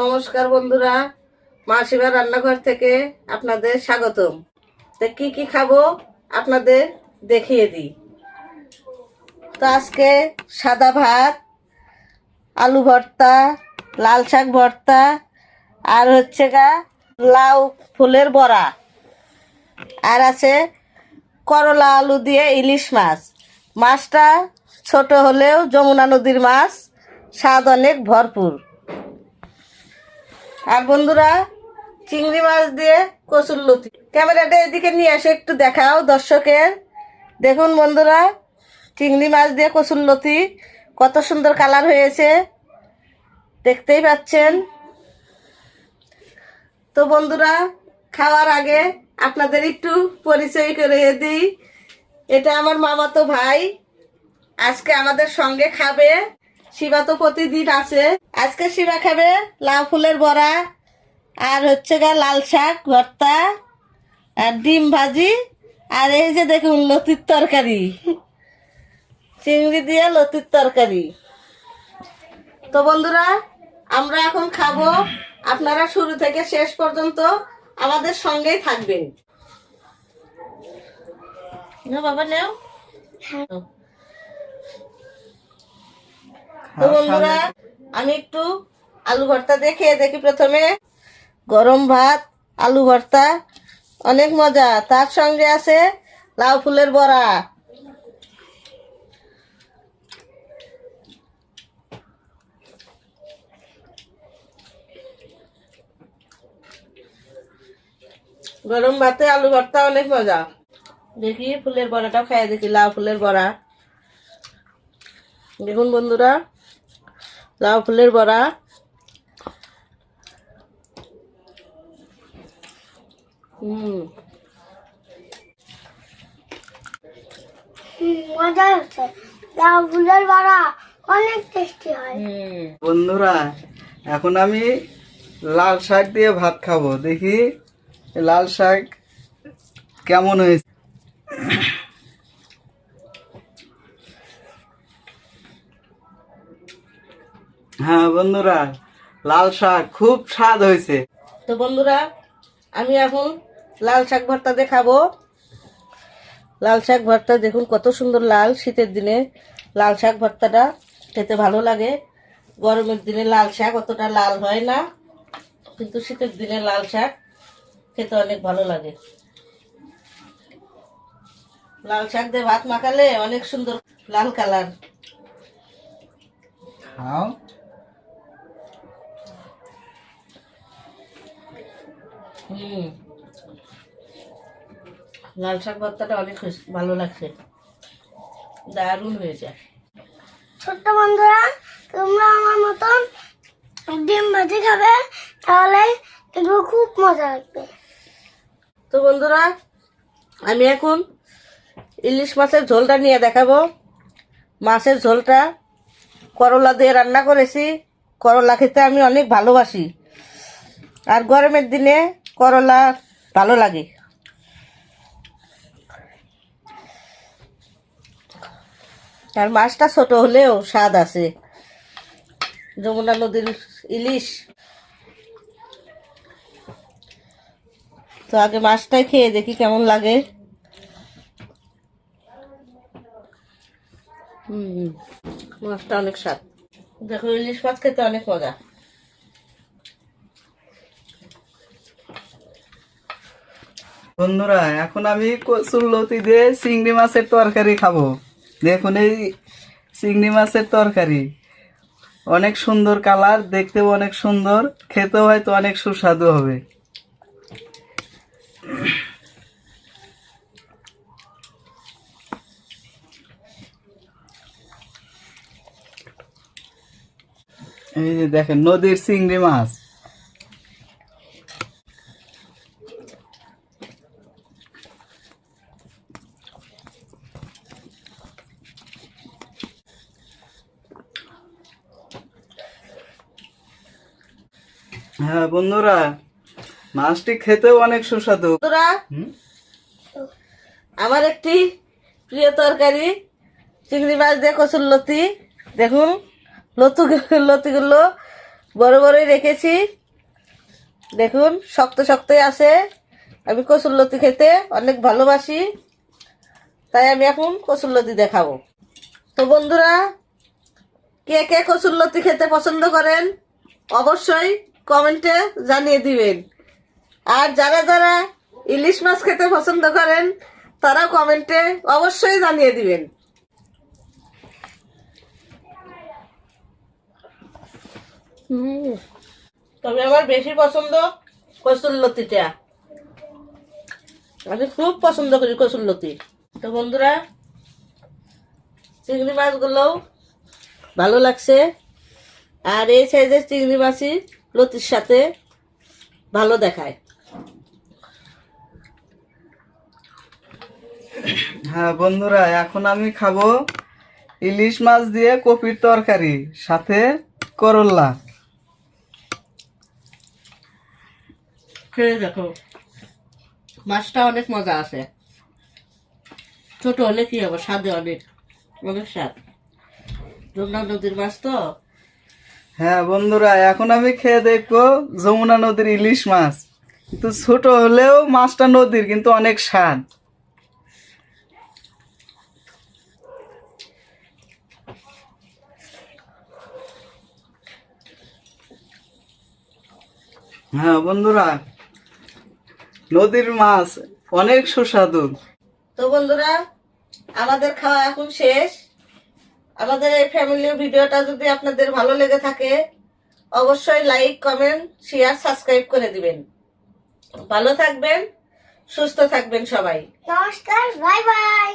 নমস্কার বন্ধুরা, মাসিমা রান্নাঘর থেকে আপনাদের স্বাগতম। তো কি কি খাবো আপনাদের দেখিয়ে দিই। তো আজকে সাদা ভাত, আলু ভর্তা, লাল শাক ভর্তা, আর হচ্ছে লাউ ফুলের বড়া, আর আছে করলা আলু দিয়ে ইলিশ মাছ। মাছটা ছোট হলেও যমুনা নদীর মাছ, স্বাদ অনেক ভরপুর। আর বন্ধুরা, চিংড়ি মাছ দিয়ে কচুরলতি। ক্যামেরাটা এদিকে নিয়ে এসে একটু দেখাও দর্শকের। দেখুন বন্ধুরা, চিংড়ি মাছ দিয়ে কচুরলতি কত সুন্দর কালার হয়েছে, দেখতেই পাচ্ছেন। তো বন্ধুরা, খাওয়ার আগে আপনাদের একটু পরিচয় করে দিই। এটা আমার মামাতো ভাই, আজকে আমাদের সঙ্গে খাবে। শিবা তো প্রতিদিন আছে, আজকে শিবা খাবে লাউ ফুলের বড়া, আর হচ্ছে লাল শাক ভর্তা, আর ডিম ভাজি, আর এই যে দেখুন লতির তরকারি, চিংড়ি দিয়ে লতির তরকারি। তো বন্ধুরা, আমরা এখন খাবো, আপনারা শুরু থেকে শেষ পর্যন্ত আমাদের সঙ্গেই থাকবেন। বাবা নেও। তো বন্ধুরা, আমি একটু আলু ভর্তা খেয়ে দেখি। প্রথমে গরম ভাত, আলু ভর্তা অনেক মজা, তার সঙ্গে আছে লাউ ফুলের বড়া। গরম ভাতে আলু ভর্তা অনেক মজা। দেখি ফুলের বড়াটাও খাই দেখি, লাউ ফুলের বড়া। দেখুন বন্ধুরা, লাউ ফুলের বড়া। মজা হচ্ছে, লাউ ফুলের বড়া অনেক টেস্টি হয়। বন্ধুরা, এখন আমি লাল শাক দিয়ে ভাত খাবো। দেখি লাল শাক কেমন হয়েছে। হ্যাঁ বন্ধুরা, লাল শাক খুব স্বাদ হয়েছে। তো বন্ধুরা, আমি এখন লাল শাক ভর্তা দিয়ে খাবো। লাল শাক ভর্তা দেখুন কত সুন্দর লাল। শীতের দিনে লাল শাক ভর্তাটা খেতে ভালো লাগে। গরমের দিনে লাল শাক অতটা লাল হয় না, কিন্তু শীতের দিনে লাল শাক খেতে অনেক ভালো লাগে। লাল শাক দিয়ে ভাত মাখালে অনেক সুন্দর লাল কালার। খাও। লাল শাক ভর্তাটা অনেক ভালো লাগছে, দারুণ হয়েছে। ছোট্ট বন্ধুরা, তোমরা আমার মতন ডিম ভাজি খাবে, তাহলে এগুলো খুব মজা লাগবে। তো বন্ধুরা, আমি এখন ইলিশ মাছের ঝোলটা নিয়ে দেখাবো। মাছের ঝোলটা করলা দিয়ে রান্না করেছি। করলা খেতে আমি অনেক ভালোবাসি, আর গরমের দিনে করলা ভালো লাগে। আর মাছটা ছোট হলেও স্বাদ আছে, যমুনা নদীর ইলিশ। তো আগে মাছটাই খেয়ে দেখি কেমন লাগে। মাছটা অনেক স্বাদ। দেখো, ইলিশ মাছ খেতে অনেক মজা। বন্ধুরা, এখন আমি কচুরলতি দিয়ে চিংড়ি মাছের তরকারি খাবো। দেখুন এই চিংড়ি মাছের তরকারি অনেক সুন্দর কালার, দেখতেও অনেক সুন্দর, খেতেও হয়তো অনেক সুস্বাদু হবে। এই যে দেখেন নদীর চিংড়ি মাছ। হ্যাঁ বন্ধুরা, মাছটি খেতেও অনেক সুস্বাদু। বন্ধুরা, আমার একটি প্রিয় তরকারি চিংড়ি মাছ দিয়ে কচুরলতি। দেখুন লতিগুলো বড় বড়ই রেখেছি। দেখুন শক্ত শক্তই আছে। আমি কচুরলতি খেতে অনেক ভালোবাসি, তাই আমি এখন কচুরলতি দেখাবো। তো বন্ধুরা, কে কে কচুরলতি খেতে পছন্দ করেন অবশ্যই কমেন্টে জানিয়ে দিবেন। আর যারা যারা ইলিশ মাছ খেতে পছন্দ করেন তারা কমেন্টে অবশ্যই জানিয়ে দিবেন। তবে আমার বেশি পছন্দ কচুরলতিটা, আমি খুব পছন্দ করি কচুরলতি। তো বন্ধুরা, চিংড়ি মাছগুলোও ভালো লাগছে। আর এই সাইজের চিংড়ি মাছই লতির সাথে ভালো দেখায়। হ্যাঁ বন্ধুরা, এখন আমি খাবো ইলিশ মাছ দিয়ে কপির তরকারি, সাথে করল্লা। খেয়ে দেখো, মাছটা অনেক মজা আছে। ছোট হলে কি হবে, স্বাদে অনেক অনেক স্বাদ। যমুনা নদীর মাছ তো। হ্যাঁ বন্ধুরা, এখন আমি খেয়ে দেখবো যমুনা নদীর ইলিশ মাছ। কিন্তু ছোট হলেও মাছটা নদীর, কিন্তু অনেক স্বাদ। হ্যাঁ বন্ধুরা, নদীর মাছ অনেক সুস্বাদু। তো বন্ধুরা, আমাদের খাওয়া এখন শেষ। আমাদের এই ফ্যামিলি ভিডিওটা যদি আপনাদের ভালো লেগে থাকে অবশ্যই লাইক, কমেন্ট, শেয়ার, সাবস্ক্রাইব করে দিবেন। ভালো থাকবেন, সুস্থ থাকবেন সবাই। নমস্কার, বাই বাই।